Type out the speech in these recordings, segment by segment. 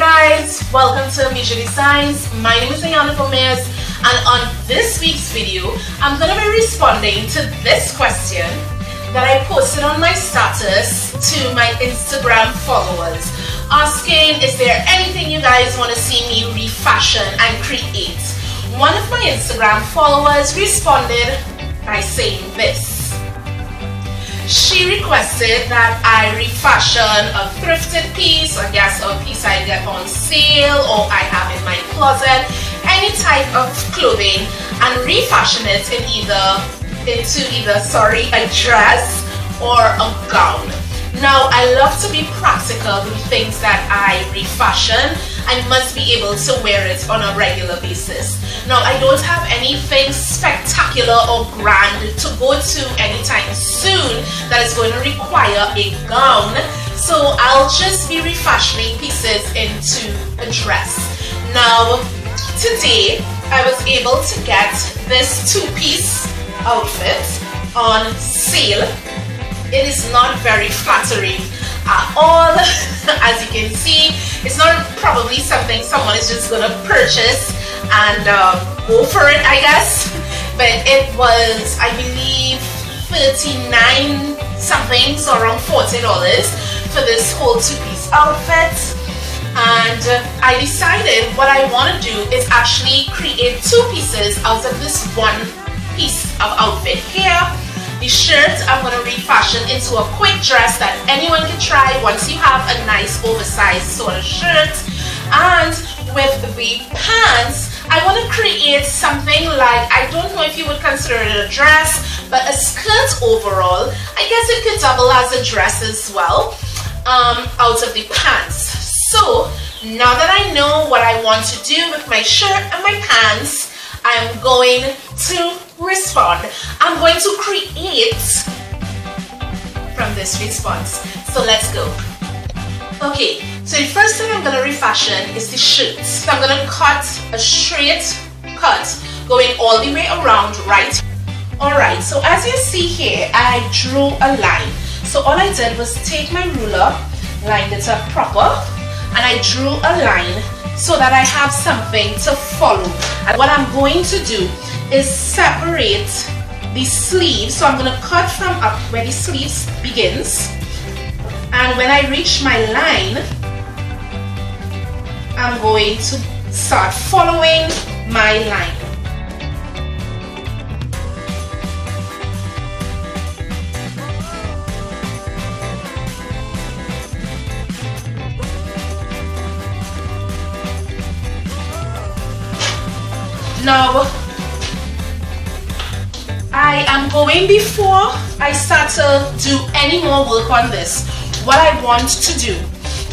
guys, welcome to Major Designs. My name is Ayana Gomez, and on this week's video I'm going to be responding to this question that I posted on my status to my Instagram followers, asking is there anything you guys want to see me refashion and create. One of my Instagram followers responded by saying this. She requested that I refashion a thrifted piece, I guess a piece I get on sale or I have in my closet, any type of clothing, and refashion it into either a dress or a gown. Now, I love to be practical with things that I refashion. I must be able to wear it on a regular basis. Now, I don't have anything spectacular or grand to go to anytime soon that is going to require a gown, so I'll just be refashioning pieces into a dress. Now, today I was able to get this two-piece outfit on sale. It is not very flattering at all. As you can see, it's not probably something someone is just gonna purchase and go for it, I guess. But it was, I believe, $39 something, so around $40 for this whole two-piece outfit. And I decided what I want to do is actually create two pieces out of this one piece of outfit here. The shirt I'm going to refashion into a quick dress that anyone can try once you have a nice oversized sort of shirt. And with the pants, I want to create something like, I don't know if you would consider it a dress, but a skirt overall. I guess it could double as a dress as well, out of the pants. So now that I know what I want to do with my shirt and my pants, I'm going to respond. I'm going to create from this response. So let's go. Okay, so the first thing I'm going to refashion is the shirt. So I'm going to cut a straight cut going all the way around, right? Alright, so as you see here, I drew a line. So all I did was take my ruler, lined it up proper, and I drew a line so that I have something to follow. And what I'm going to do is separate the sleeves. So I'm going to cut from up where the sleeves begins, and when I reach my line, I'm going to start following my line. Now, I am going, before I start to do any more work on this, what I want to do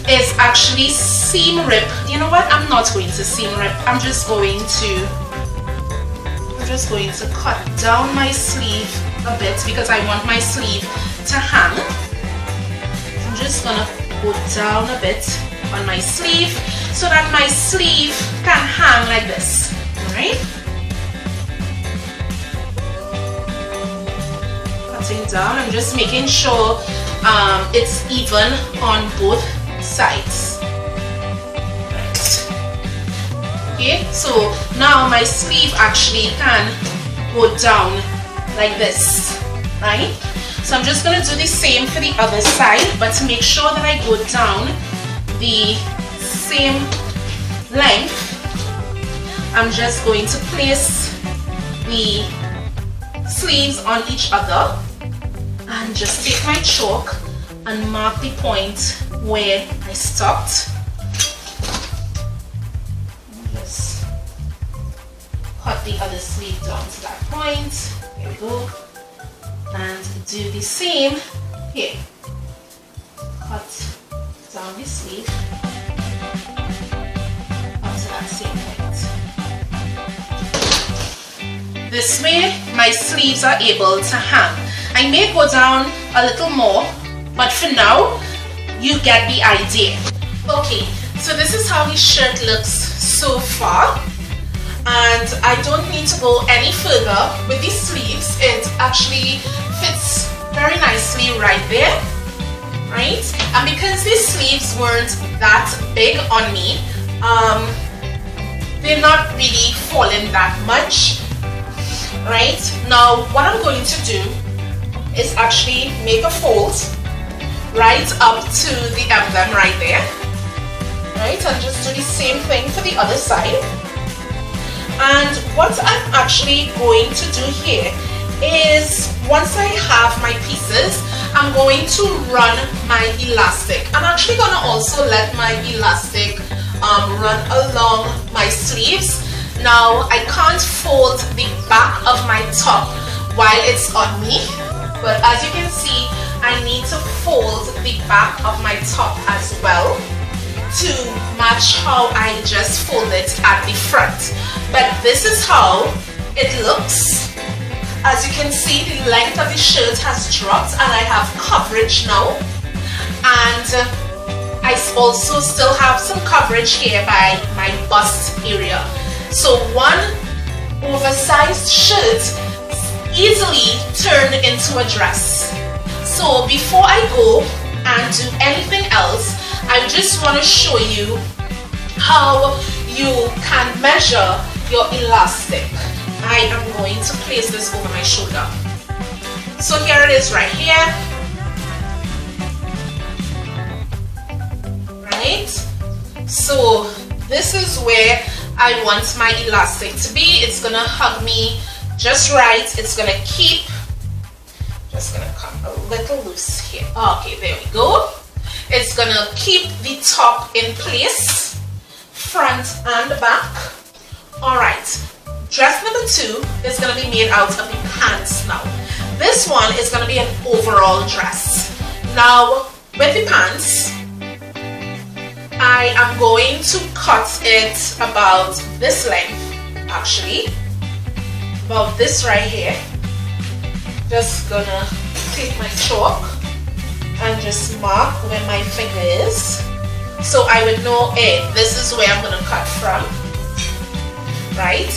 is actually seam rip. You know what? I'm not going to seam rip. I'm just going to cut down my sleeve a bit because I want my sleeve to hang. So I'm just gonna go down a bit on my sleeve so that my sleeve can hang like this. Right? Cutting down, I'm just making sure it's even on both sides. Right. Okay, so now my sleeve actually can go down like this, right? So I'm just going to do the same for the other side, but to make sure that I go down the same length, I'm just going to place the sleeves on each other and just take my chalk and mark the point where I stopped. Just cut the other sleeve down to that point. Here we go. And do the same here. Cut down the sleeve up to that same point. This way my sleeves are able to hang. I may go down a little more, but for now you get the idea. Okay, so this is how the shirt looks so far, and I don't need to go any further with the sleeves. It actually fits very nicely right there, right? And because these sleeves weren't that big on me, they're not really falling that much, right? Now what I'm going to do is actually make a fold right up to the emblem right there, right? And just do the same thing for the other side. And what I'm actually going to do here is, once I have my pieces, I'm going to run my elastic. I'm actually going to also let my elastic run along my sleeves. Now I can't fold the back of my top while it's on me, but as you can see, I need to fold the back of my top as well to match how I just fold it at the front. But this is how it looks. As you can see, the length of the shirt has dropped and I have coverage now. And I also still have some coverage here by my bust area. So one oversized shirt easily turned into a dress. So before I go and do anything else, I just want to show you how you can measure your elastic. I am going to place this over my shoulder. So here it is right here. Right? So this is where I want my elastic to be. It's gonna hug me just right. It's gonna keep, just gonna come a little loose here. Okay, there we go. It's gonna keep the top in place, front and back. All right. Dress number 2 is going to be made out of the pants now. This one is going to be an overall dress. Now, with the pants, I am going to cut it about this length, actually. About this right here. Just going to take my chalk and just mark where my finger is. So I would know, hey, this is where I'm going to cut from. Right?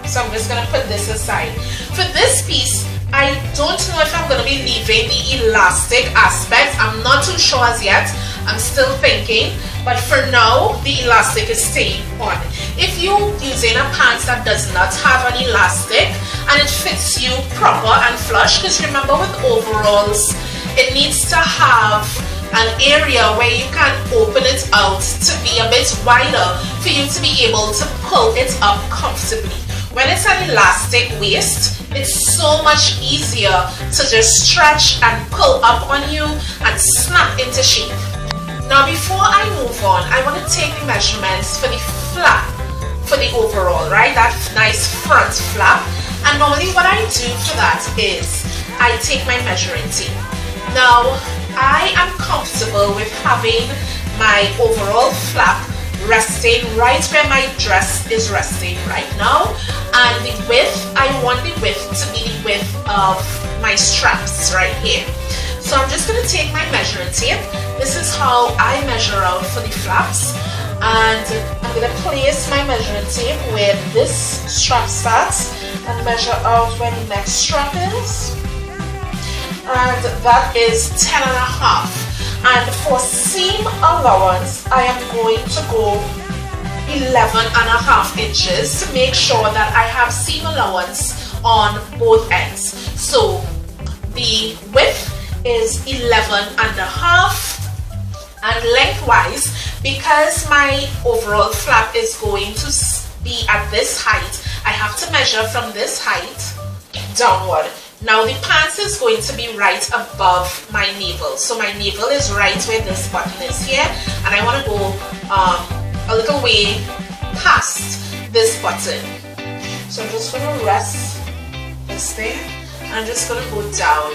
So I'm just going to put this aside. For this piece, I don't know if I'm going to be leaving the elastic aspect. I'm not too sure as yet. I'm still thinking. But for now, the elastic is staying on. If you're using a pants that does not have an elastic and it fits you proper and flush, because remember with overalls, it needs to have an area where you can open it out to be a bit wider for you to be able to pull it up comfortably. When it's an elastic waist, it's so much easier to just stretch and pull up on you and snap into shape. Now before I move on, I want to take the measurements for the flap for the overall, right? That nice front flap. And normally what I do for that is I take my measuring tape. Now I am comfortable with having my overall flap resting right where my dress is resting right now, and the width, I want the width to be the width of my straps right here. So I'm just going to take my measuring tape. This is how I measure out for the flaps, and I'm going to place my measuring tape where this strap starts and measure out where the next strap is, and that is 10.5. And for seam allowance, I am going to go 11.5 inches to make sure that I have seam allowance on both ends. So the width is 11.5, and lengthwise, because my overall flap is going to be at this height, I have to measure from this height downward. Now the pants is going to be right above my navel. So my navel is right where this button is here, and I want to go a little way past this button. So I'm just going to rest this thing. I'm just going to go down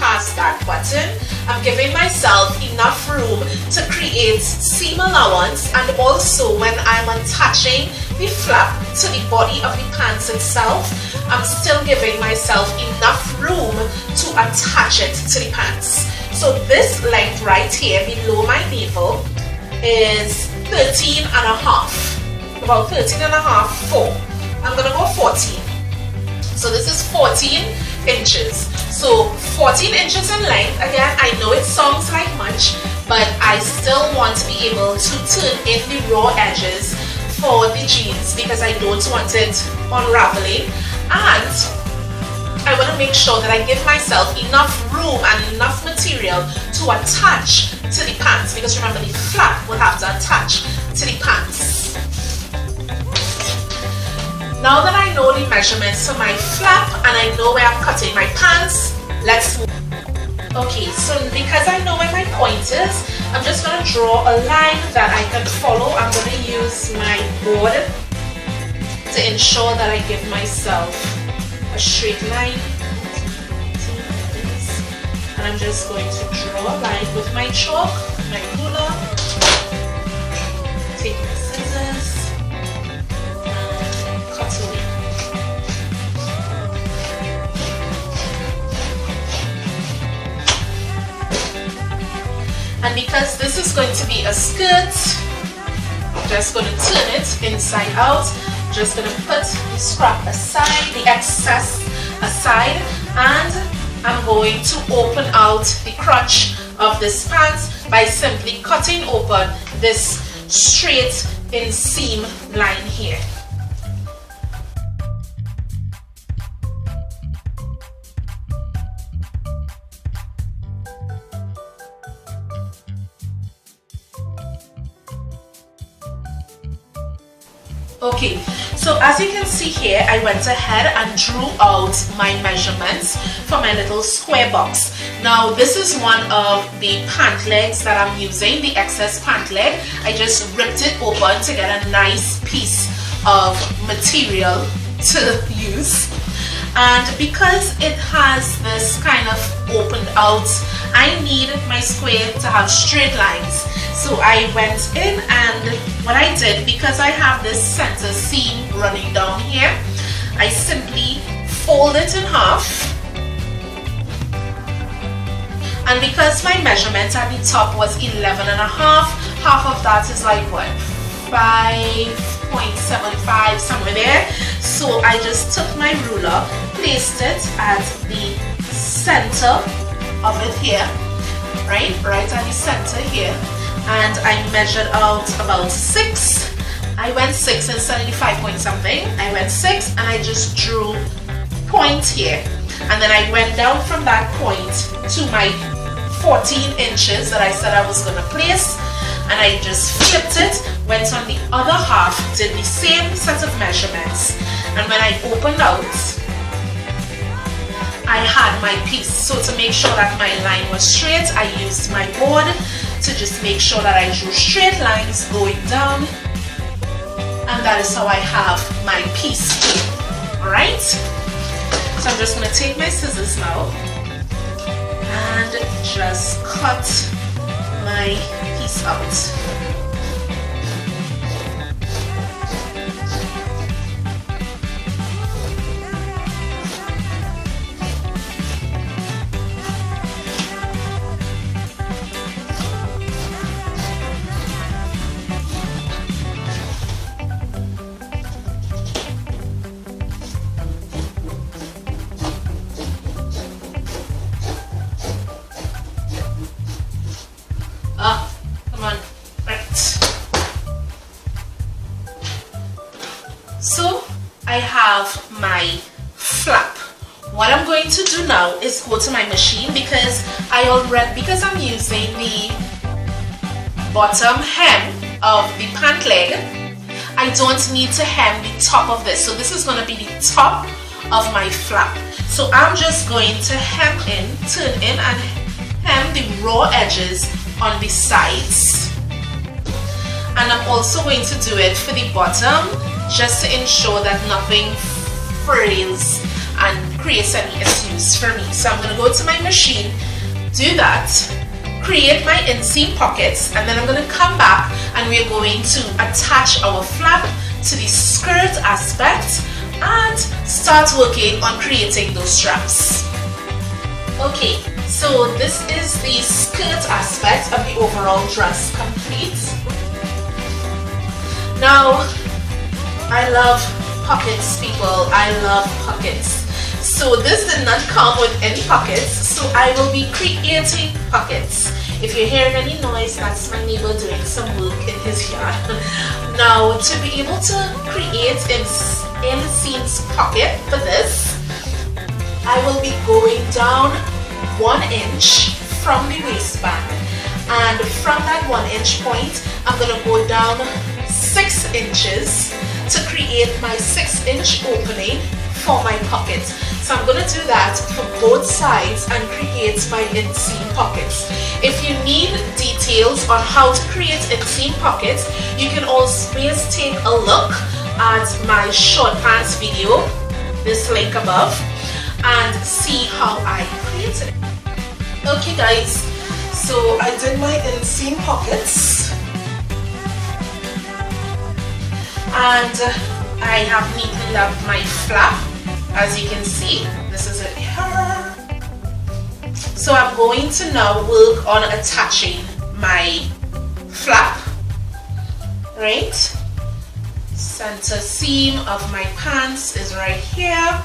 past that button. I'm giving myself enough room to create seam allowance, and also when I'm attaching the flap to the body of the pants itself, I'm still giving myself enough room to attach it to the pants. So this length right here below my navel is 13.5, about 13.5, 4. I'm gonna go 14. So this is 14 inches. So 14 14 inches in length. Again, I know it sounds like much, but I still want to be able to turn in the raw edges for the jeans because I don't want it unraveling, and I want to make sure that I give myself enough room and enough material to attach to the pants, because remember the flap will have to attach to the pants. Now that I know the measurements for my flap and I know where I'm cutting my pants, let's move. Okay, so because I know where my point is, I'm just going to draw a line that I can follow. I'm going to use my board to ensure that I give myself a straight line. And I'm just going to draw a line with my chalk, my ruler, take my scissors, and cut away. And because this is going to be a skirt, I'm just going to turn it inside out. Just going to put the scrap aside, the excess aside, and I'm going to open out the crotch of this pants by simply cutting open this straight inseam line here. Okay, so as you can see here, I went ahead and drew out my measurements for my little square box. Now this is one of the pant legs that I'm using, the excess pant leg. I just ripped it open to get a nice piece of material to use. And because it has this kind of opened out, I need my square to have straight lines. So I went in, and what I did, because I have this center seam running down here, I simply fold it in half. And because my measurement at the top was 11 and a half, half of that is like what? 5.75, somewhere there. So I just took my ruler, placed it at the center of it here, right at the center here, and I measured out about 6. I went 6 instead of the 5 point something. I went 6 and I just drew point here, and then I went down from that point to my 14 inches that I said I was going to place, and I just flipped it, went on the other half, did the same set of measurements, and when I opened out, I had my piece. So to make sure that my line was straight, I used my board to just make sure that I drew straight lines going down, and that is how I have my piece here. Alright, so I'm just going to take my scissors now and just cut my piece out. Come on, right. So I have my flap. What I'm going to do now is go to my machine, because I'm using the bottom hem of the pant leg, I don't need to hem the top of this. So this is going to be the top of my flap. So I'm just going to hem in, turn in and hem the raw edges on the sides, and I'm also going to do it for the bottom, just to ensure that nothing frills and creates any issues for me. So I'm going to go to my machine, do that, create my inseam pockets, and then I'm going to come back and we're going to attach our flap to the skirt aspect and start working on creating those straps. Okay, so this is the skirt aspect of the overall dress complete. Now, I love pockets, people. I love pockets. So this did not come with any pockets. So I will be creating pockets. If you're hearing any noise, that's my neighbor doing some work in his yard. Now, to be able to create inseams pocket for this, I will be going down 1 inch from the waistband, and from that 1 inch point, I'm going to go down 6 inches to create my 6-inch opening for my pocket. So I'm going to do that for both sides and create my inseam pockets. If you need details on how to create inseam pockets, you can always take a look at my short pants video, this link above, and see how I created it. Okay guys, so I did my inseam pockets, and I have neatly left my flap. As you can see, this is it here. So I'm going to now work on attaching my flap, right? Center seam of my pants is right here,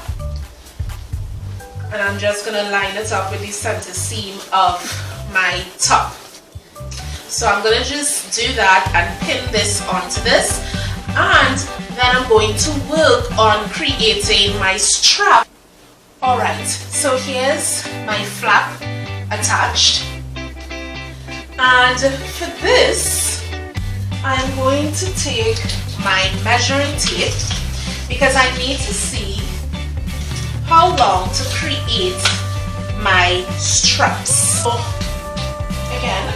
and I'm just going to line it up with the center seam of my top. So I'm going to just do that and pin this onto this, and then I'm going to work on creating my strap. Alright, so here's my flap attached, and for this I'm going to take my measuring tape because I need to see how long to create my straps. So again,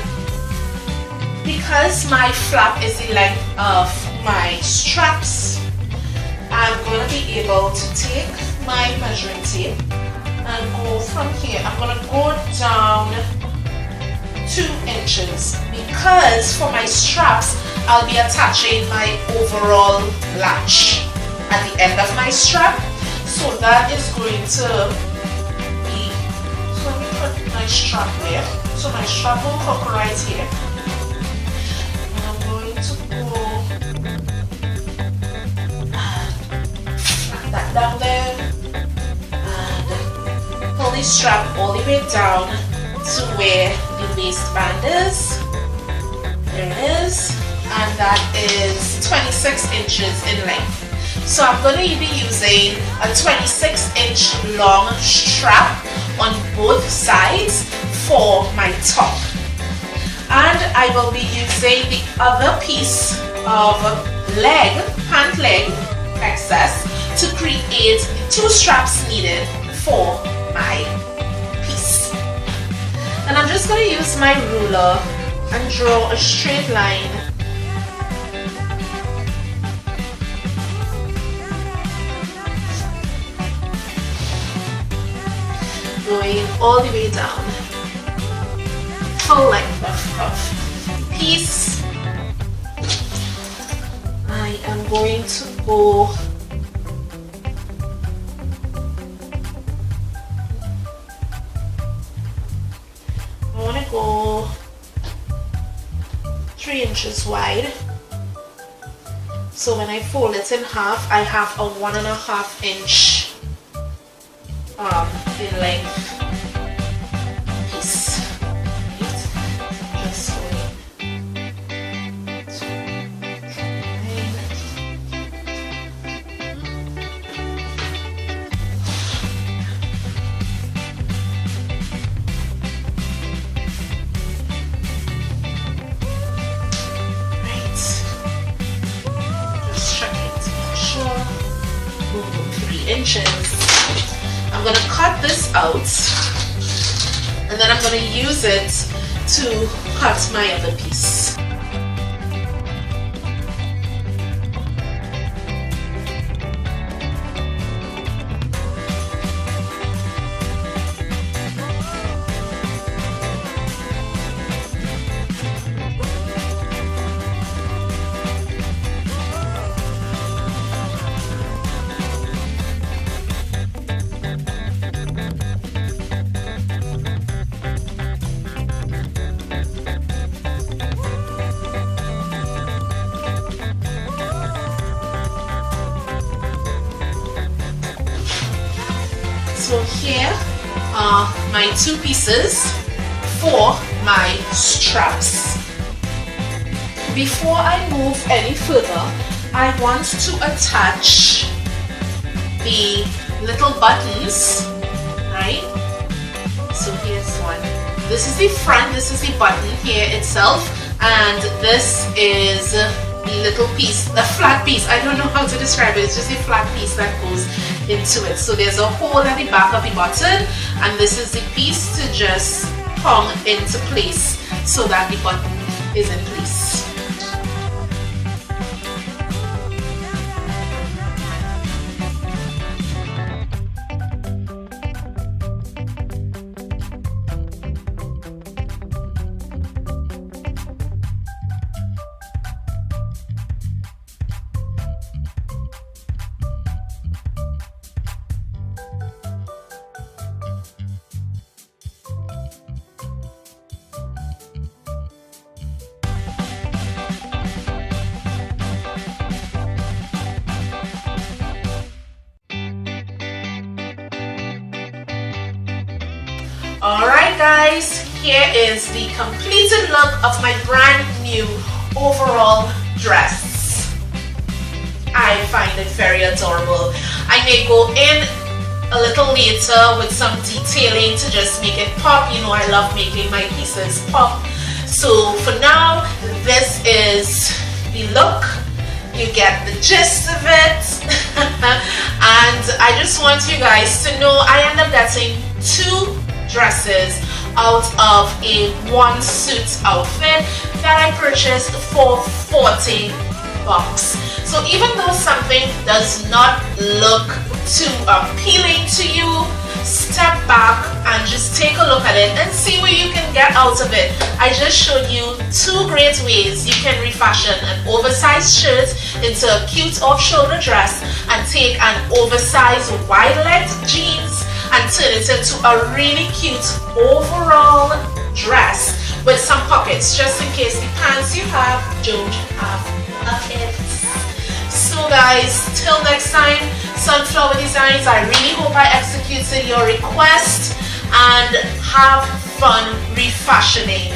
because my flap is the length of my straps, I'm going to be able to take my measuring tape and go from here. I'm going to go down 2 inches because for my straps I'll be attaching my overall latch at the end of my strap. So that is going to be, so let me put my strap there. So my strap will hook right here. And I'm going to go that down there and pull the strap all the way down to where the waistband is. There it is, and that is 26 inches in length. So I'm going to be using a 26-inch long strap on both sides for my top, and I will be using the other piece of pant leg excess to create the 2 straps needed for my piece. And I'm just going to use my ruler and draw a straight line going all the way down, full length of piece. I am going to go go 3 inches wide. So when I fold it in half, I have a 1.5 inch in length piece. Just inches. I'm going to cut this out, and then I'm going to use it to cut my other piece. my 2 pieces for my straps. Before I move any further, I want to attach the little buttons, right? So here's one. This is the front, this is the button here itself, and this is the little piece, the flat piece. I don't know how to describe it, it's just a flat piece that goes into it. So there's a hole at the back of the button, and this is the piece to just come into place so that the button is in place. Alright guys, here is the completed look of my brand new overall dress. I find it very adorable. I may go in a little later with some detailing to just make it pop. You know, I love making my pieces pop. So for now, this is the look. You get the gist of it. And I just want you guys to know I end up getting 2 dresses out of a 1 suit outfit that I purchased for $40. So even though something does not look too appealing to you, step back and just take a look at it and see what you can get out of it. I just showed you 2 great ways you can refashion an oversized shirt into a cute off-shoulder dress, and take an oversized wide-legged jeans and turn it into a really cute overall dress with some pockets, just in case the pants you have don't have pockets. So guys, till next time, Sunflower Designs, I really hope I executed your request, and have fun refashioning.